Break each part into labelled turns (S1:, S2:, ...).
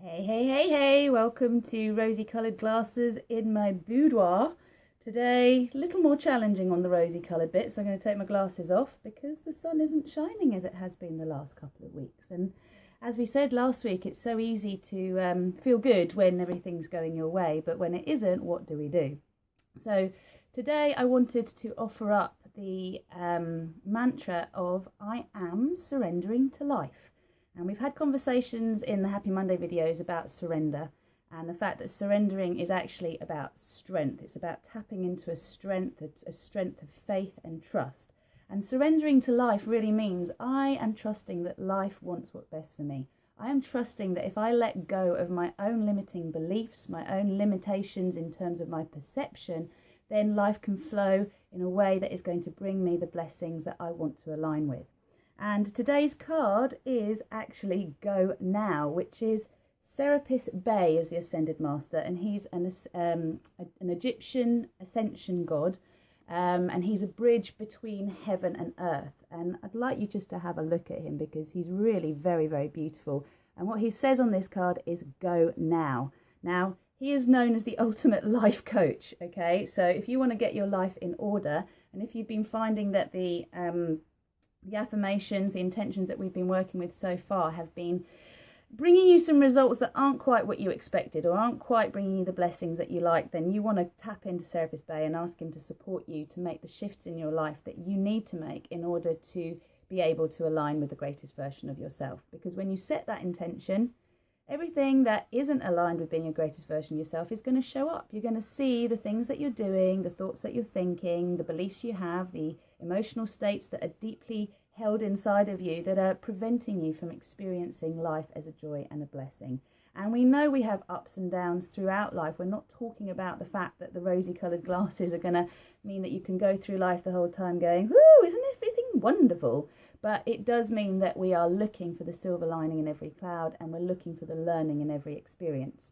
S1: Hey, welcome to Rozy Coloured Glasses in my boudoir. Today, a little more challenging on the rosy coloured bits. I'm going to take my glasses off because the sun isn't shining as it has been the last couple of weeks. And as we said last week, it's so easy to feel good when everything's going your way, but when it isn't, what do we do? So today I wanted to offer up the mantra of I am surrendering to life. And we've had conversations in the Happy Monday videos about surrender and the fact that surrendering is actually about strength. It's about tapping into a strength of faith and trust. And surrendering to life really means I am trusting that life wants what's best for me. I am trusting that if I let go of my own limiting beliefs, my own limitations in terms of my perception, then life can flow in a way that is going to bring me the blessings that I want to align with. And today's card is actually Go Now, which is Serapis Bey as the Ascended Master, and he's an Egyptian ascension god, and he's a bridge between heaven and earth. And I'd like you just to have a look at him because he's really very, very beautiful. And what he says on this card is Go Now. Now, he is known as the ultimate life coach, okay? So if you want to get your life in order, and if you've been finding that the affirmations, the intentions that we've been working with so far have been bringing you some results that aren't quite what you expected or aren't quite bringing you the blessings that you like, then you want to tap into Serapis Bey and ask him to support you to make the shifts in your life that you need to make in order to be able to align with the greatest version of yourself. Because when you set that intention, everything that isn't aligned with being your greatest version of yourself is going to show up. You're going to see the things that you're doing, the thoughts that you're thinking, the beliefs you have, the emotional states that are deeply held inside of you that are preventing you from experiencing life as a joy and a blessing. And we know we have ups and downs throughout life. We're not talking about the fact that the rosy coloured glasses are going to mean that you can go through life the whole time going, whoo, isn't everything wonderful? But it does mean that we are looking for the silver lining in every cloud, and we're looking for the learning in every experience.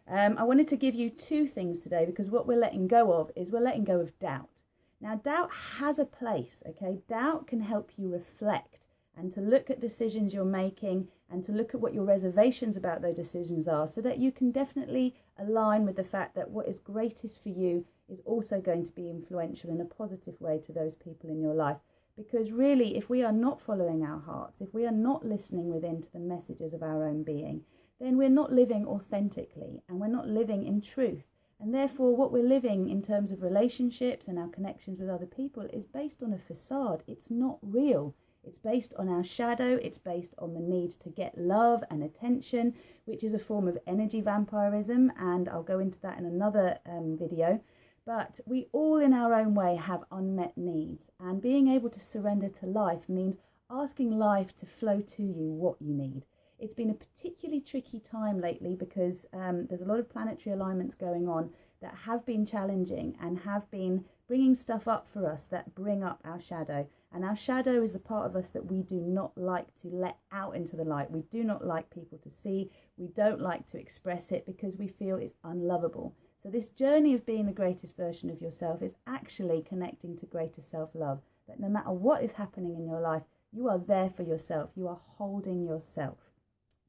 S1: I wanted to give you two things today, because what we're letting go of is we're letting go of doubt. Now, doubt has a place, okay? Doubt can help you reflect and to look at decisions you're making and to look at what your reservations about those decisions are, so that you can definitely align with the fact that what is greatest for you is also going to be influential in a positive way to those people in your life. Because really, if we are not following our hearts, if we are not listening within to the messages of our own being, then we're not living authentically and we're not living in truth. And therefore, what we're living in terms of relationships and our connections with other people is based on a facade. It's not real. It's based on our shadow. It's based on the need to get love and attention, which is a form of energy vampirism. And I'll go into that in another video. But we all in our own way have unmet needs, and being able to surrender to life means asking life to flow to you what you need. It's been a particularly tricky time lately because there's a lot of planetary alignments going on that have been challenging and have been bringing stuff up for us that bring up our shadow. And our shadow is the part of us that we do not like to let out into the light. We do not like people to see. We don't like to express it because we feel it's unlovable. So this journey of being the greatest version of yourself is actually connecting to greater self-love. That no matter what is happening in your life, you are there for yourself. You are holding yourself.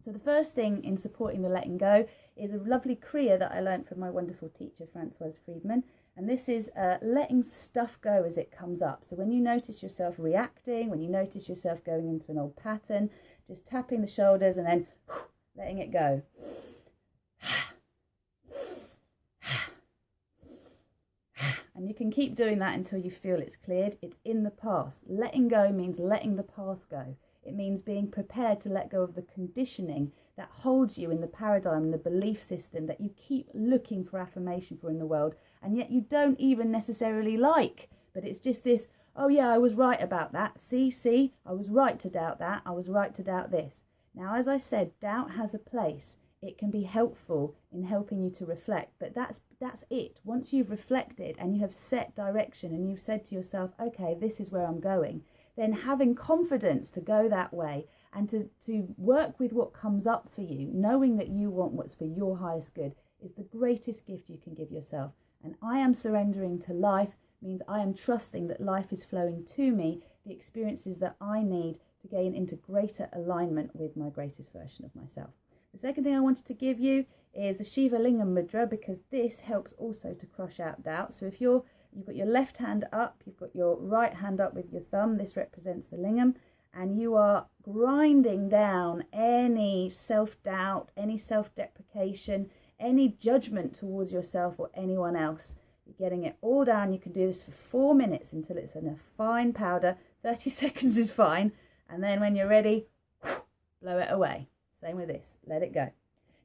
S1: So the first thing in supporting the letting go is a lovely kriya that I learned from my wonderful teacher, Francoise Friedman. And this is letting stuff go as it comes up. So when you notice yourself reacting, when you notice yourself going into an old pattern, just tapping the shoulders and then letting it go. And you can keep doing that until you feel it's cleared. It's in the past. Letting go means letting the past go. It means being prepared to let go of the conditioning that holds you in the paradigm, the belief system that you keep looking for affirmation for in the world, and yet you don't even necessarily like. But it's just this, oh yeah, I was right about that. See, I was right to doubt that. I was right to doubt this. Now, as I said, doubt has a place. It can be helpful in helping you to reflect, but that's it. Once you've reflected and you have set direction and you've said to yourself, okay, this is where I'm going, then having confidence to go that way and to work with what comes up for you, knowing that you want what's for your highest good, is the greatest gift you can give yourself. And I am surrendering to life means I am trusting that life is flowing to me, the experiences that I need to gain into greater alignment with my greatest version of myself. The second thing I wanted to give you is the Shiva Lingam Mudra, because this helps also to crush out doubt. So if you've got your left hand up, you've got your right hand up with your thumb, this represents the lingam, and you are grinding down any self-doubt, any self-deprecation, any judgment towards yourself or anyone else. You're getting it all down. You can do this for 4 minutes until it's in a fine powder. 30 seconds is fine. And then when you're ready, blow it away. Same with this. Let it go.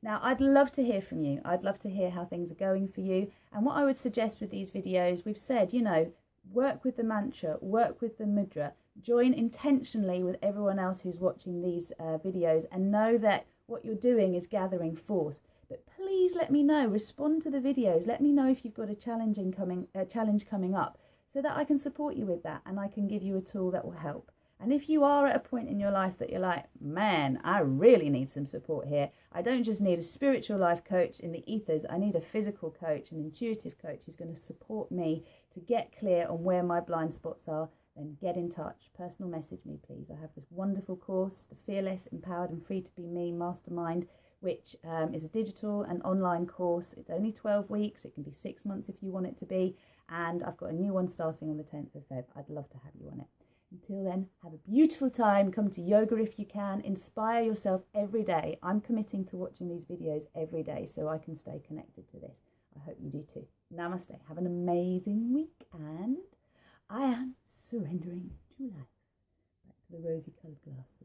S1: Now, I'd love to hear from you. I'd love to hear how things are going for you. And what I would suggest with these videos, we've said, you know, work with the mantra, work with the mudra, join intentionally with everyone else who's watching these videos, and know that what you're doing is gathering force. But please let me know, respond to the videos, let me know if you've got a challenge coming up, so that I can support you with that and I can give you a tool that will help. And if you are at a point in your life that you're like, man, I really need some support here. I don't just need a spiritual life coach in the ethers. I need a physical coach, an intuitive coach who's going to support me to get clear on where my blind spots are. Then get in touch. Personal message me, please. I have this wonderful course, the Fearless, Empowered and Free to Be Me Mastermind, which is a digital and online course. It's only 12 weeks. It can be 6 months if you want it to be. And I've got a new one starting on the 10th of Feb. I'd love to have you on it. Until then, have a beautiful time. Come to yoga if you can. Inspire yourself every day. I'm committing to watching these videos every day so I can stay connected to this. I hope you do too. Namaste. Have an amazing week, and I am surrendering to life. Back to the Rozy Coloured Glasses.